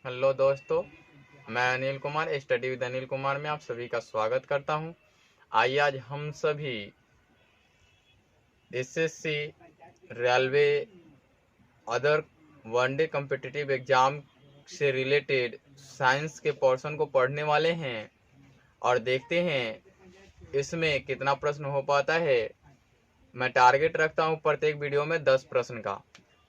Hello दोस्तों, मैं Anil Kumar study with Anil Kumar में आप सभी का स्वागत करता हूं। आइए आज हम सभी SSC, railway, other one day competitive exam से रिलेटेड साइंस के पोर्शन को पढ़ने वाले हैं और देखते हैं इसमें कितना प्रश्न हो पाता है। मैं टारगेट रखता हूं प्रत्येक वीडियो में 10 प्रश्न का,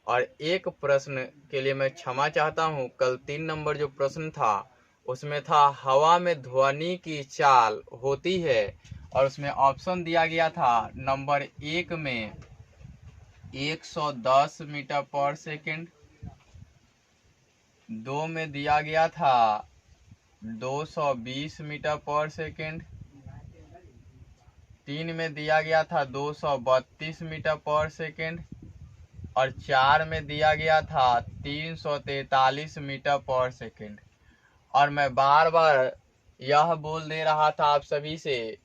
और एक प्रश्न के लिए मैं क्षमा चाहता हूं। कल 3 नंबर जो प्रश्न था उसमें था हवा में ध्वनि की चाल होती है, और उसमें ऑप्शन दिया गया था नंबर 1 में 110 मीटर पर सेकेंड, 2 में दिया गया था 220 मीटर पर सेकेंड, 3 में दिया गया था 232 मीटर पर सेकेंड, और 4 में दिया गया था 343 मीटर पर सेकेंड। और मैं बार बार यह बोल दे रहा था आप सभी से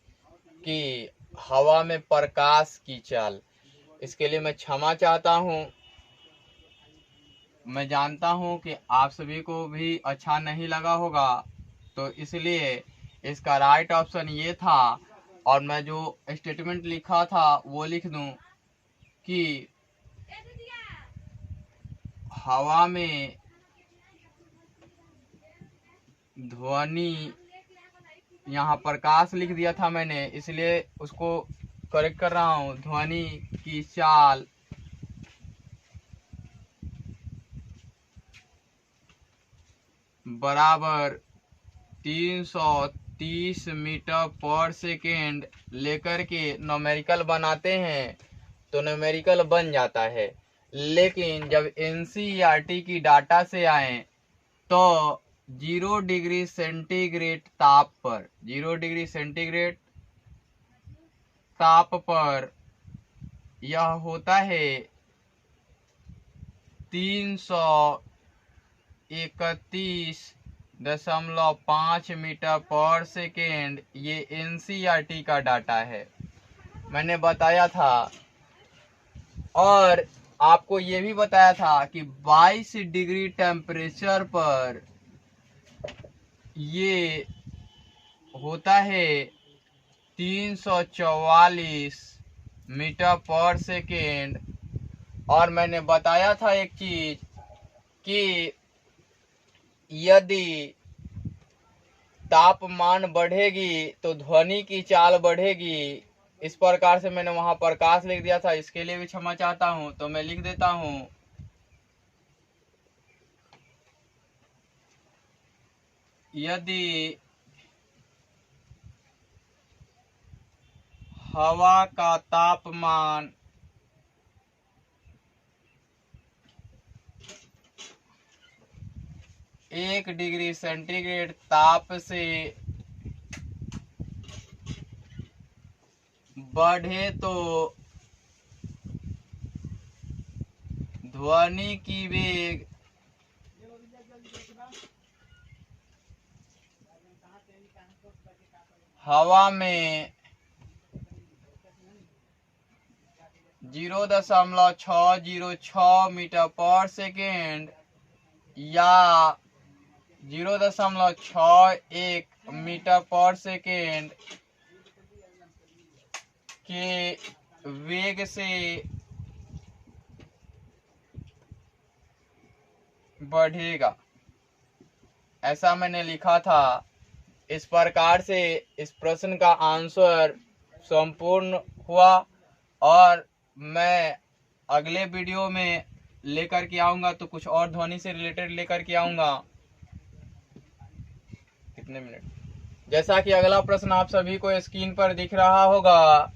कि हवा में प्रकाश की चाल, इसके लिए मैं क्षमा चाहता हूं। मैं जानता हूं कि आप सभी को भी अच्छा नहीं लगा होगा, तो इसलिए इसका राइट ऑप्शन ये था। और मैं जो स्टेटमेंट लिखा था वो लिख दूं कि हवा में ध्वनि, यहाँ प्रकाश लिख दिया था मैंने, इसलिए उसको करेक्ट कर रहा हूँ। ध्वनि की चाल बराबर 330 मीटर पर सेकेंड लेकर के न्यूमेरिकल बनाते हैं तो न्यूमेरिकल बन जाता है। लेकिन जब एनसीईआरटी की डाटा से आए तो 0 डिग्री सेंटीग्रेड ताप पर, 0 डिग्री सेंटीग्रेड ताप पर यह होता है 331.5 मीटर पर सेकेंड। ये एनसीईआरटी का डाटा है, मैंने बताया था। और आपको ये भी बताया था कि 22 डिग्री टेम्परेचर पर ये होता है 344 मीटर पर सेकेंड। और मैंने बताया था एक चीज कि यदि तापमान बढ़ेगी तो ध्वनि की चाल बढ़ेगी। इस प्रकार से मैंने वहां प्रकाश लिख दिया था, इसके लिए भी क्षमा चाहता हूं। तो मैं लिख देता हूं यदि हवा का तापमान 1 डिग्री सेंटीग्रेड ताप से बढ़े तो ध्वनि की वेग हवा में 0.606 मीटर पर सेकेंड या 0.61 मीटर पर सेकेंड के वेग से बढ़ेगा, ऐसा मैंने लिखा था। इस प्रकार से इस प्रश्न का आंसर संपूर्ण हुआ, और मैं अगले वीडियो में लेकर के आऊंगा तो कुछ और ध्वनि से रिलेटेड लेकर के आऊंगा। कितने मिनट? जैसा कि अगला प्रश्न आप सभी को स्क्रीन पर दिख रहा होगा,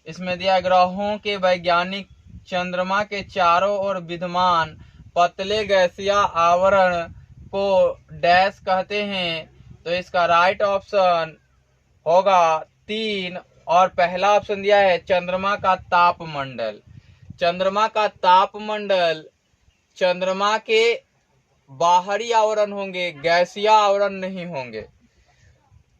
इसमें दिया ग्रहों के वैज्ञानिक चंद्रमा के चारों ओर विद्यमान पतले गैसीय आवरण को डैश कहते हैं। तो इसका राइट ऑप्शन होगा 3, और पहला ऑप्शन दिया है चंद्रमा का तापमंडल। चंद्रमा का तापमंडल चंद्रमा के बाहरी आवरण होंगे, गैसीय आवरण नहीं होंगे।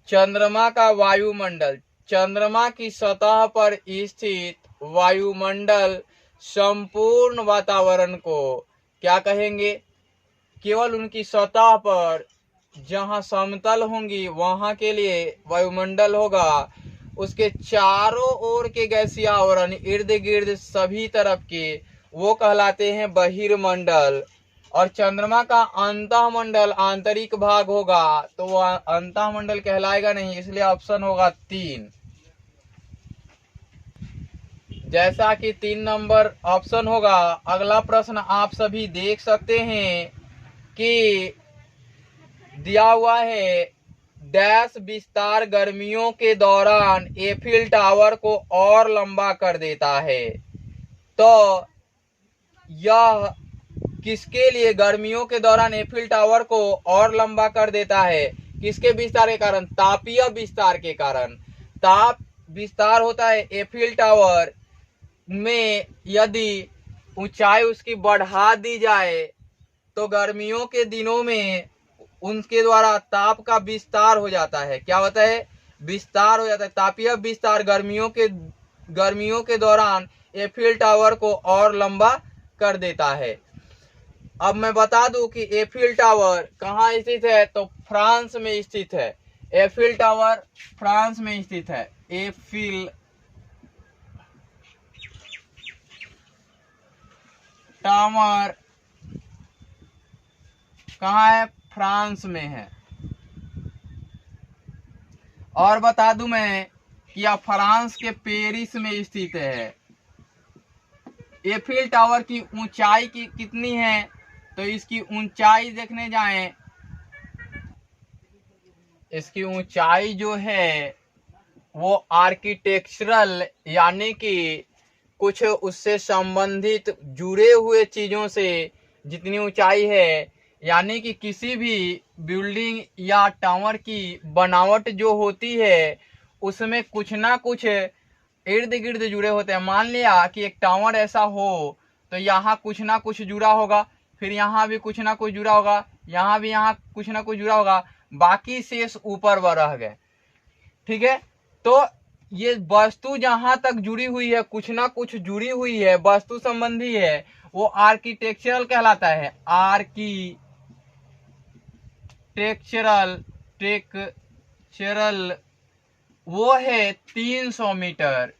चंद्रमा का वायुमंडल, चंद्रमा की सतह पर स्थित वायुमंडल संपूर्ण वातावरण को क्या कहेंगे? केवल उनकी सतह पर जहां समतल होंगी वहां के लिए वायुमंडल होगा, उसके चारों ओर के गैसीय आवरण इर्द गिर्द सभी तरफ के वो कहलाते हैं बहिर्मंडल। और चंद्रमा का अंतःमंडल आंतरिक भाग होगा तो वह अंतःमंडल कहलाएगा नहीं, इसलिए ऑप्शन होगा 3। जैसा कि 3 नंबर ऑप्शन होगा। अगला प्रश्न आप सभी देख सकते हैं कि दिया हुआ है डैश विस्तार गर्मियों के दौरान एफिल टावर को और लंबा कर देता है। तो यह किसके लिए गर्मियों के दौरान एफिल टावर को और लंबा कर देता है? किसके विस्तार के कारण? तापीय विस्तार के कारण। ताप विस्तार होता है एफिल टावर में, यदि ऊंचाई उसकी बढ़ा दी जाए तो गर्मियों के दिनों में उनके द्वारा ताप का विस्तार हो जाता है। क्या होता है? विस्तार हो जाता है। तापीय विस्तार गर्मियों के दौरान एफिल टावर को और लंबा कर देता है। अब मैं बता दूं कि एफिल टावर कहाँ स्थित है, तो फ्रांस में स्थित है। एफिल टावर फ्रांस में स्थित है। एफिल टावर कहाँ है? फ्रांस में है। और बता दूं मैं कि यह फ्रांस के पेरिस में स्थित है। एफिल टावर की ऊंचाई की कितनी है, तो इसकी ऊंचाई देखने जाएं, इसकी ऊंचाई जो है वो आर्किटेक्चरल यानी कि कुछ उससे संबंधित जुड़े हुए चीजों से जितनी ऊंचाई है, यानी कि किसी भी बिल्डिंग या टावर की बनावट जो होती है उसमें कुछ ना कुछ इर्द गिर्द जुड़े होते हैं। मान लिया कि एक टावर ऐसा हो तो यहाँ कुछ ना कुछ जुड़ा होगा, फिर यहाँ भी कुछ ना कुछ जुड़ा होगा, यहाँ भी यहाँ कुछ ना कुछ जुड़ा होगा, बाकी शेष ऊपर रह गए। ठीक है, तो ये वस्तु जहां तक जुड़ी हुई है, कुछ ना कुछ जुड़ी हुई है, वस्तु संबंधी है, वो आर्किटेक्चरल कहलाता है। टेक्चरल वो है 300 मीटर।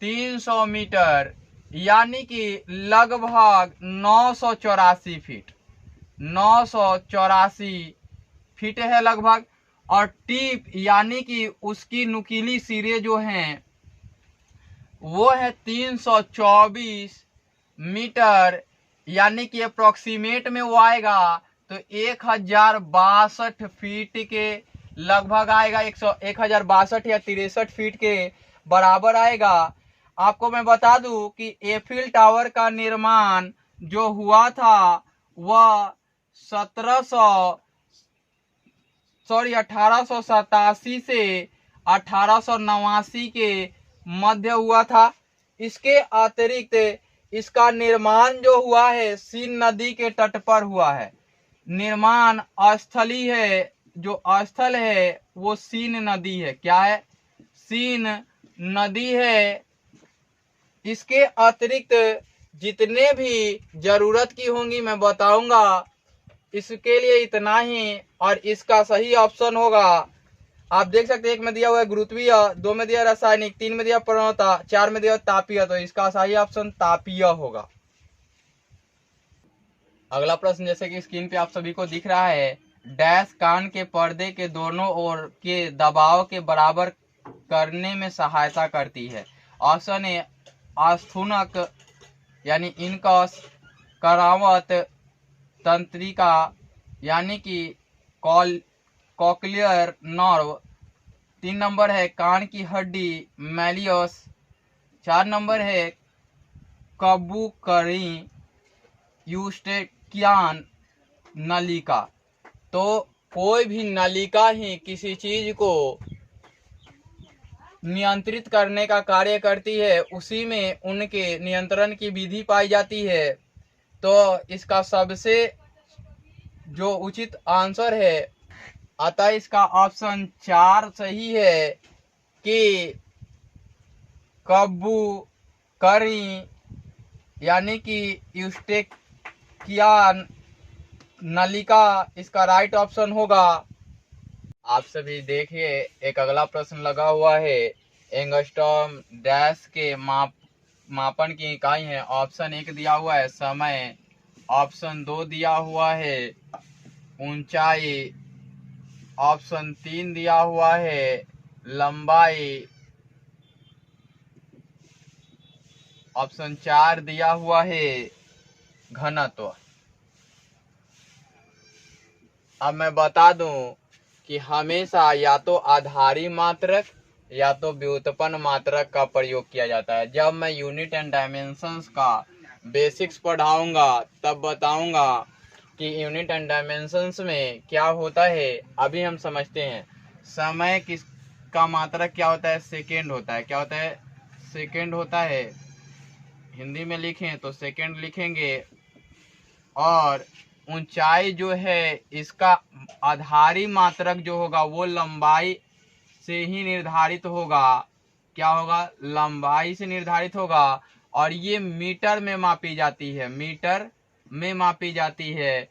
300 मीटर यानी कि लगभग 984 फीट। 984 फीट है लगभग। और टिप यानी कि उसकी नुकीली सिरे जो हैं वो है 324 मीटर, यानी कि अप्रोक्सीमेट में वो आएगा तो 1062 फीट के लगभग आएगा। 1062 या 63 फीट के बराबर आएगा। आपको मैं बता दूं कि एफिल टावर का निर्माण जो हुआ था वह 1887 से 1889 के मध्य हुआ था। इसके अतिरिक्त इसका निर्माण जो हुआ है सीन नदी के तट पर हुआ है। निर्माण स्थली है, जो स्थल है वो सीन नदी है। क्या है? सीन नदी है। इसके अतिरिक्त जितने भी जरूरत की होंगी मैं बताऊंगा। इसके लिए इतना ही, और इसका सही ऑप्शन होगा, आप देख सकते हैं, 1 में दिया हुआ है गुरुत्वीय, 2 में दिया रासायनिक, 3 में दिया प्रणवता, 4 में दिया तापीय, तो इसका सही ऑप्शन तापीय होगा। अगला प्रश्न जैसे कि स्क्रीन पे आप सभी को दिख रहा है, डैश कान के पर्दे के दोनों ओर के दबाव के बराबर करने में सहायता करती है। ऑप्शन ए आस्थुनक यानी इनकस, करावत तंत्रिका यानी कि कॉक्लियर नर्व, 3 नंबर है कान की हड्डी मैलियस, 4 नंबर है कबूकरी यूस्टेकियान नलिका। तो कोई भी नलिका ही किसी चीज को नियंत्रित करने का कार्य करती है, उसी में उनके नियंत्रण की विधि पाई जाती है। तो इसका सबसे जो उचित आंसर है, अतः इसका ऑप्शन 4 सही है कि कबूकरी यानी कि यूस्टेकियान नलिका इसका राइट ऑप्शन होगा। आप सभी देखिए, एक अगला प्रश्न लगा हुआ है। एंगस्ट्रॉम डैश के मापन की इकाई है। ऑप्शन 1 दिया हुआ है समय, ऑप्शन 2 दिया हुआ है ऊंचाई, ऑप्शन 3 दिया हुआ है लंबाई, ऑप्शन 4 दिया हुआ है घनत्व। अब मैं बता दूं कि हमेशा या तो आधारी मात्रक या तो व्युत्पन्न मात्रक का प्रयोग किया जाता है। जब मैं यूनिट एंड डायमेंशंस का बेसिक्स पढ़ाऊंगा तब बताऊंगा कि यूनिट एंड डायमेंशंस में क्या होता है। अभी हम समझते हैं समय किसका मात्रक क्या होता है, सेकेंड होता है। क्या होता है, सेकेंड होता है। हिंदी में लिखें तो सेकेंड लिखेंगे। और ऊंचाई जो है इसका आधारी मात्रक जो होगा वो लंबाई से ही निर्धारित होगा। क्या होगा, लंबाई से निर्धारित होगा। और ये मीटर में मापी जाती है, मीटर में मापी जाती है।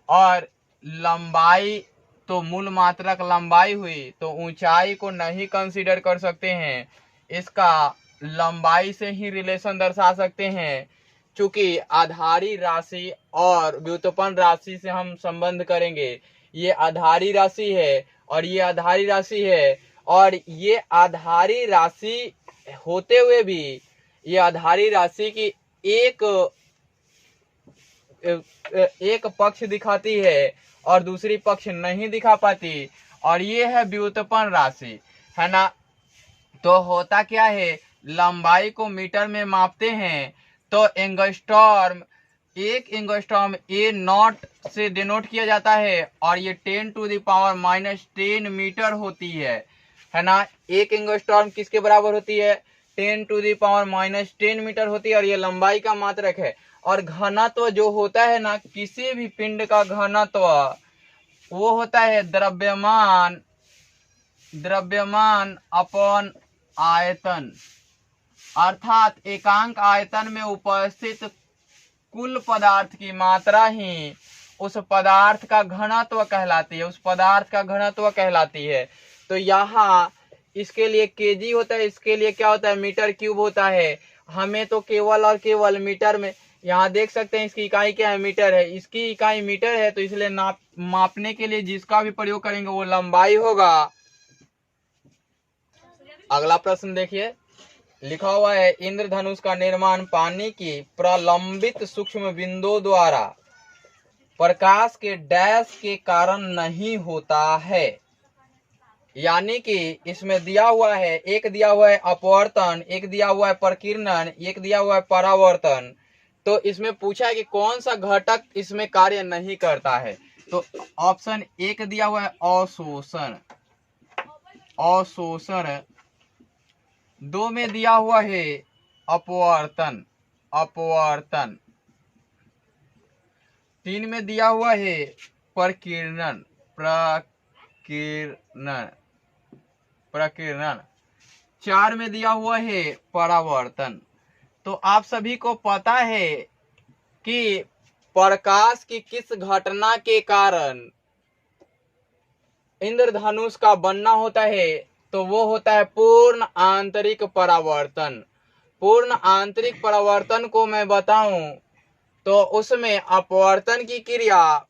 और लंबाई तो मूल मात्रक लंबाई हुई, तो ऊंचाई को नहीं कंसीडर कर सकते हैं। इसका लंबाई से ही रिलेशन दर्शा सकते हैं। चूंकि आधारी राशि और व्युत्पन्न राशि से हम संबंध करेंगे। ये आधारी राशि है और ये आधारी राशि है, और ये आधारी राशि होते हुए भी ये आधारी राशि की एक पक्ष दिखाती है और दूसरी पक्ष नहीं दिखा पाती, और ये है व्युत्पन्न राशि, है ना। तो होता क्या है, लंबाई को मीटर में मापते हैं तो एंगस्ट्रॉम, एक एंगस्ट्रॉम ए नॉट से डिनोट किया जाता है, और ये 10⁻⁻10 मीटर होती है ना। एक एंगस्ट्रॉम किसके बराबर होती है, 10⁻⁻10 मीटर होती है, और ये लंबाई का मात्रक है। और घनत्व जो होता है ना, किसी भी पिंड का घनत्व वो होता है द्रव्यमान अपॉन आयतन, अर्थात एकांक आयतन में उपस्थित कुल पदार्थ की मात्रा ही उस पदार्थ का घनत्व कहलाती है, उस पदार्थ का घनत्व कहलाती है। तो यहाँ इसके लिए केजी होता है, इसके लिए क्या होता है, मीटर क्यूब होता है। हमें तो केवल और केवल मीटर में, यहाँ देख सकते हैं इसकी इकाई क्या है, मीटर है। इसकी इकाई मीटर है, तो इसलिए मापने के लिए जिसका भी प्रयोग करेंगे वो लंबाई होगा। अगला प्रश्न देखिए, लिखा हुआ है इंद्रधनुष का निर्माण पानी की प्रलंबित सूक्ष्म बिंदुओं द्वारा प्रकाश के डैश के कारण नहीं होता है। यानी कि इसमें दिया हुआ है, एक दिया हुआ है अपवर्तन, एक दिया हुआ है प्रकीर्णन, एक दिया हुआ है परावर्तन। तो इसमें पूछा है कि कौन सा घटक इसमें कार्य नहीं करता है। तो ऑप्शन 1 दिया हुआ है अवशोषण, अवशोषण। 2 में दिया हुआ है अपवर्तन, अपवर्तन। 3 में दिया हुआ है प्रकीर्णन, प्रकीर्णन, प्रकीर्णन। 4 में दिया हुआ है परावर्तन। तो आप सभी को पता है कि प्रकाश की किस घटना के कारण इंद्रधनुष का बनना होता है, तो वो होता है पूर्ण आंतरिक परावर्तन। पूर्ण आंतरिक परावर्तन को मैं बताऊं तो उसमें अपवर्तन की क्रिया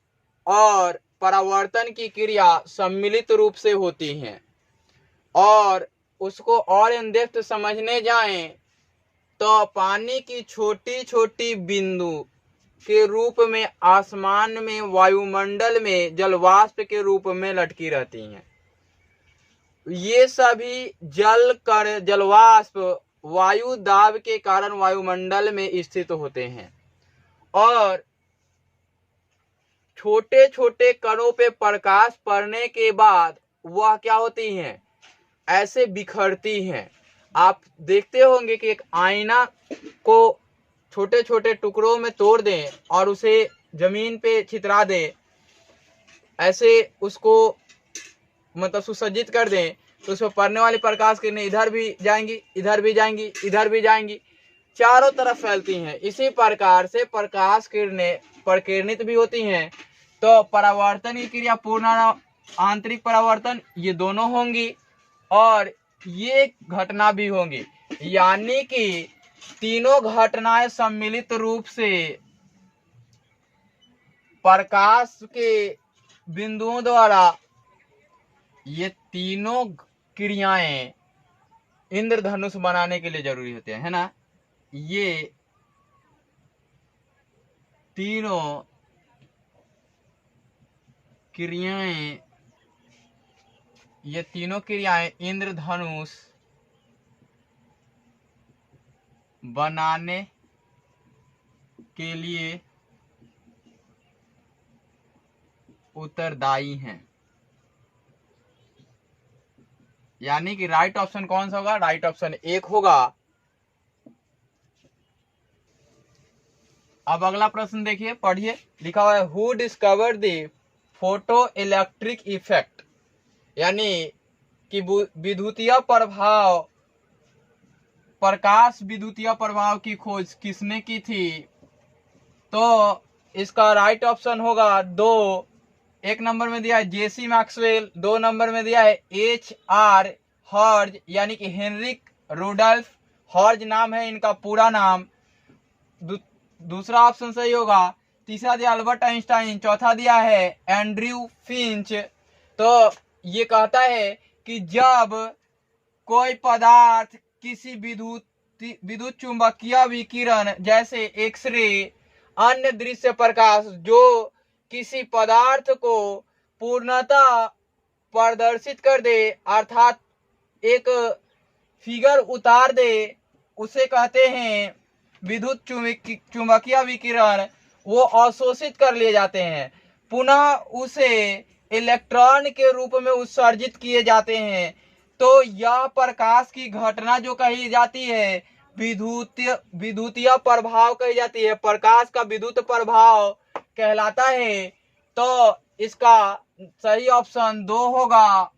और परावर्तन की क्रिया सम्मिलित रूप से होती हैं। और उसको और इन डेप्थ समझने जाएं तो पानी की छोटी छोटी बिंदु के रूप में आसमान में, वायुमंडल में जलवाष्प के रूप में लटकी रहती हैं। ये सभी जलवाष्प वायु दाब के कारण वायुमंडल में स्थित होते हैं, और छोटे छोटे कणों पे प्रकाश पड़ने के बाद वह क्या होती हैं, ऐसे बिखरती हैं। आप देखते होंगे कि एक आईना को छोटे छोटे टुकड़ों में तोड़ दें और उसे जमीन पे छितरा दें, ऐसे उसको मतलब सुसज्जित कर दें, तो उसमें पड़ने वाली प्रकाश किरणें इधर भी जाएंगी, इधर भी जाएंगी, इधर भी जाएंगी, चारों तरफ फैलती हैं। इसी प्रकार से प्रकाश किरणें प्रकीर्णित भी होती हैं, तो परावर्तन की क्रिया पूर्ण आंतरिक परावर्तन ये दोनों होंगी और ये घटना भी होंगी, यानी कि तीनों घटनाएं सम्मिलित रूप से प्रकाश के बिंदुओं द्वारा, ये तीनों क्रियाएं इंद्रधनुष बनाने के लिए जरूरी होते हैं, है ना। ये तीनों क्रियाएं इंद्रधनुष बनाने के लिए उत्तरदायी हैं। यानी कि राइट ऑप्शन कौन सा होगा? राइट ऑप्शन 1 होगा। अब अगला प्रश्न देखिए, पढ़िए। लिखा हुआ है who discovered the photo electric effect, यानी कि विद्युतीय प्रभाव, प्रकाश विद्युतीय प्रभाव की खोज किसने की थी? तो इसका राइट ऑप्शन होगा 2। 1 नंबर में दिया है जेसी मैक्सवेल, 2 नंबर में दिया है HR हर्ज, यानी कि हेनरिक रुडोल्फ हर्ज नाम है इनका पूरा नाम। दूसरा ऑप्शन सही होगा। तीसरा दिया अल्बर्ट आइंस्टाइन, चौथा दिया है एंड्रयू फिंच। तो ये कहता है कि जब कोई पदार्थ किसी विद्युत चुंबकीय विकिरण जैसे एक्सरे, अन्य दृश्य प्रकाश जो किसी पदार्थ को पूर्णतः प्रदर्शित कर दे, अर्थात एक फिगर उतार दे, उसे कहते हैं विद्युत चुंबकीय विकिरण। वो अवशोषित कर लिए जाते हैं, पुनः उसे इलेक्ट्रॉन के रूप में उत्सर्जित किए जाते हैं। तो यह प्रकाश की घटना जो कही जाती है विद्युतीय प्रभाव कही जाती है, प्रकाश का विद्युत प्रभाव कहलाता है। तो इसका सही ऑप्शन 2 होगा,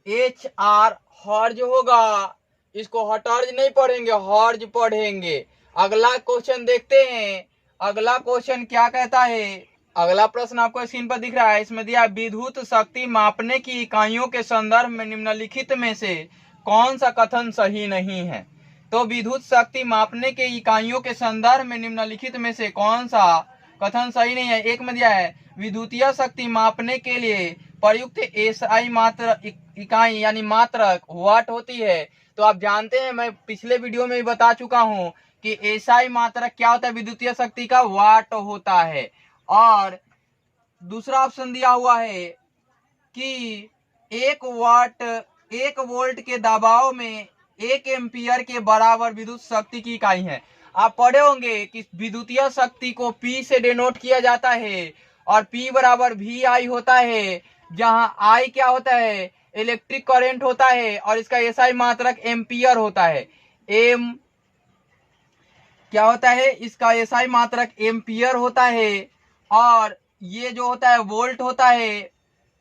HR हर्ज होगा। इसको हटर्ज नहीं पढ़ेंगे, हर्ज पढ़ेंगे। अगला क्वेश्चन देखते हैं। अगला क्वेश्चन क्या कहता है? अगला प्रश्न आपको स्क्रीन पर दिख रहा है, इसमें दिया विद्युत शक्ति मापने की इकाइयों के संदर्भ में निम्नलिखित में से कौन सा कथन सही नहीं है? तो विद्युत शक्ति मापने के इकाइयों के संदर्भ में निम्नलिखित में से कौन सा कथन सही नहीं है? 1 में दिया है विद्युतीय शक्ति मापने के लिए प्रयुक्त एसआई मात्रक इकाई यानी मात्रक वाट होती है। तो आप जानते हैं, मैं पिछले वीडियो में भी बता चुका हूं कि एसआई मात्रक क्या होता है? विद्युतीय शक्ति का वाट होता है। और दूसरा ऑप्शन दिया हुआ है कि 1 वोल्ट के दबाव में 1 एम्पियर के बराबर विद्युत शक्ति की इकाई है। आप पढ़े होंगे कि विद्युतीय शक्ति को P से डिनोट किया जाता है और P बराबर VI होता है, जहां I क्या होता है? इलेक्ट्रिक करंट होता है और इसका एसआई मात्रक एम्पियर होता है। एम क्या होता है? इसका एसआई मात्रक एम्पियर होता है और ये जो होता है वोल्ट होता है।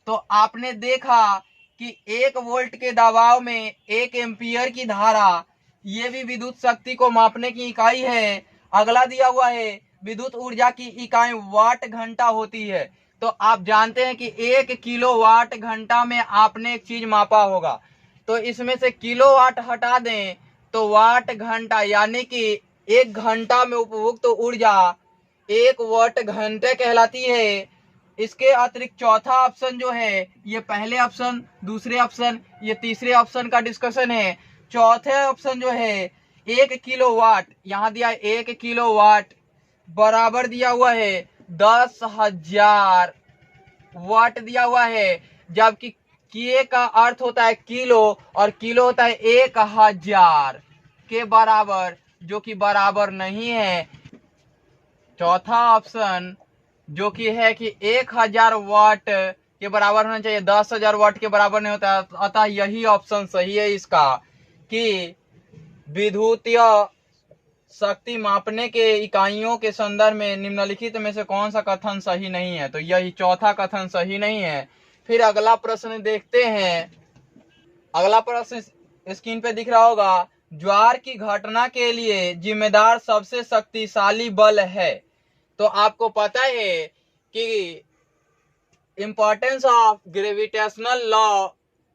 तो आपने देखा कि 1 वोल्ट के दबाव में 1 एम्पियर की धारा, ये भी विद्युत शक्ति को मापने की इकाई है। अगला दिया हुआ है विद्युत ऊर्जा की इकाई वाट घंटा होती है। तो आप जानते हैं कि 1 किलोवाट घंटा में आपने एक चीज मापा होगा, तो इसमें से किलोवाट हटा दें तो वाट घंटा, यानी कि 1 घंटा में उपभोक्त ऊर्जा 1 वाट घंटे कहलाती है। इसके अतिरिक्त चौथा ऑप्शन जो है, ये पहले ऑप्शन, दूसरे ऑप्शन, ये तीसरे ऑप्शन का डिस्कशन है। चौथे ऑप्शन जो है 1 किलोवाट, यहाँ दिया 1 किलोवाट बराबर दिया हुआ है 10,000 वाट दिया हुआ है, जबकि के का अर्थ होता है किलो और किलो होता है 1000 के बराबर, जो कि बराबर नहीं है। चौथा ऑप्शन जो कि है कि 1000 वाट के बराबर होना चाहिए, 10,000 वाट के बराबर नहीं होता। अतः यही ऑप्शन सही है इसका कि विद्युतीय शक्ति मापने के इकाइयों के संदर्भ में निम्नलिखित में से कौन सा कथन सही नहीं है? तो यही चौथा कथन सही नहीं है। फिर अगला प्रश्न देखते हैं। अगला प्रश्न स्क्रीन पे दिख रहा होगा, ज्वार की घटना के लिए जिम्मेदार सबसे शक्तिशाली बल है। तो आपको पता है कि इम्पोर्टेंस ऑफ ग्रेविटेशनल लॉ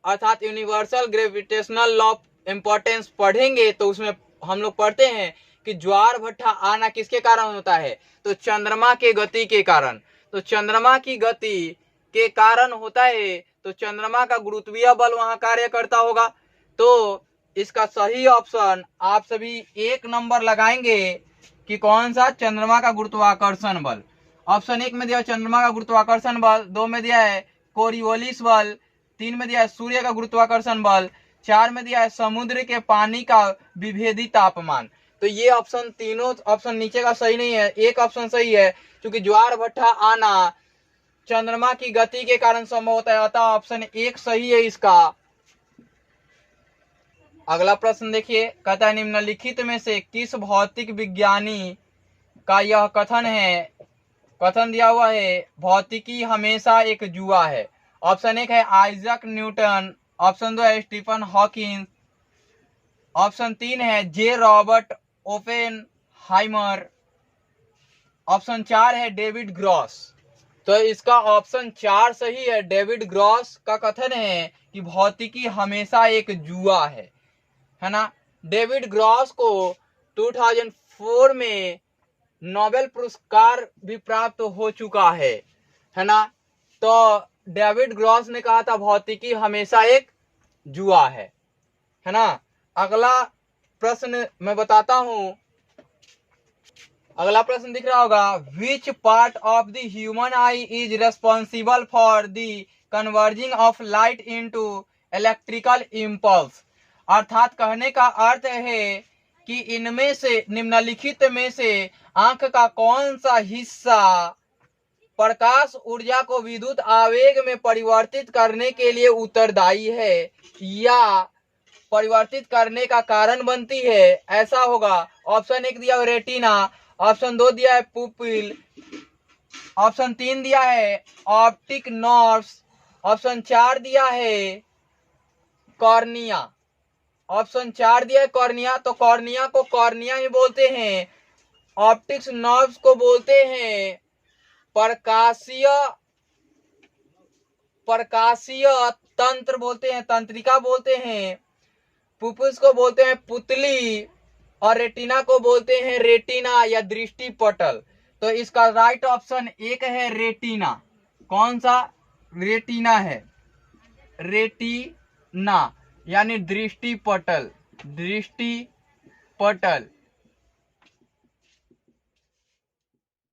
अर्थात यूनिवर्सल ग्रेविटेशनल लॉ इम्पोर्टेंस पढ़ेंगे तो उसमें हम लोग पढ़ते हैं कि ज्वार भट्टा आना किसके कारण होता है, तो चंद्रमा के गति के कारण। तो चंद्रमा की गति के कारण होता है, तो चंद्रमा का गुरुत्वीय बल वहां कार्य करता होगा। तो इसका सही ऑप्शन आप सभी 1 नंबर लगाएंगे कि कौन सा, चंद्रमा का गुरुत्वाकर्षण बल। ऑप्शन 1 में दिया चंद्रमा का गुरुत्वाकर्षण बल, 2 में दिया है कोरियोलिस बल, 3 में दिया है सूर्य का गुरुत्वाकर्षण बल, 4 में दिया है समुद्र के पानी का विभेदी तापमान। तो ये ऑप्शन तीनों ऑप्शन नीचे का सही नहीं है, एक ऑप्शन सही है, क्योंकि ज्वार भट्टा आना चंद्रमा की गति के कारण संभव होता है, अतः ऑप्शन 1 सही है इसका। अगला प्रश्न देखिए, कहता है निम्नलिखित में से किस भौतिक विज्ञानी का यह कथन है, कथन दिया हुआ है भौतिकी हमेशा एक जुआ है। ऑप्शन 1 है आइजक न्यूटन, ऑप्शन 2 है स्टीफन हॉकिंस, ऑप्शन 3 है जे रॉबर्ट ओपेनहाइमर, ऑप्शन 4 है डेविड ग्रॉस। तो इसका ऑप्शन 4 सही है। डेविड ग्रॉस का कथन है कि भौतिकी हमेशा एक जुआ है ना। डेविड ग्रॉस को 2004 में नोबेल पुरस्कार भी प्राप्त हो चुका है ना। तो डेविड ग्रॉस ने कहा था भौतिकी हमेशा एक जुआ है ना। अगला प्रश्न मैं बताता हूं, अगला प्रश्न दिख रहा होगा, which part of the human I is responsible for the converging of light into electrical impulse. अर्थात कहने का अर्थ है कि इनमें से निम्नलिखित में से आंख का कौन सा हिस्सा प्रकाश ऊर्जा को विद्युत आवेग में परिवर्तित करने के लिए उत्तरदायी है या परिवर्तित करने का कारण बनती है। ऐसा होगा, ऑप्शन 1 दिया है रेटिना, ऑप्शन 2 दिया है पुपिल, ऑप्शन 3 दिया है ऑप्टिक नर्व्स, ऑप्शन 4 दिया है कॉर्निया। ऑप्शन 4 दिया है कॉर्निया, तो कॉर्निया को कॉर्निया ही बोलते हैं, ऑप्टिक्स नर्व्स को बोलते हैं प्रकाशीय तंत्र बोलते हैं, तंत्रिका बोलते हैं, पुपिल्स को बोलते हैं पुतली, और रेटिना को बोलते हैं रेटिना या दृष्टि पटल। तो इसका राइट ऑप्शन 1 है रेटिना। कौन सा, रेटिना है, रेटिना यानी दृष्टि पटल, दृष्टि पटल।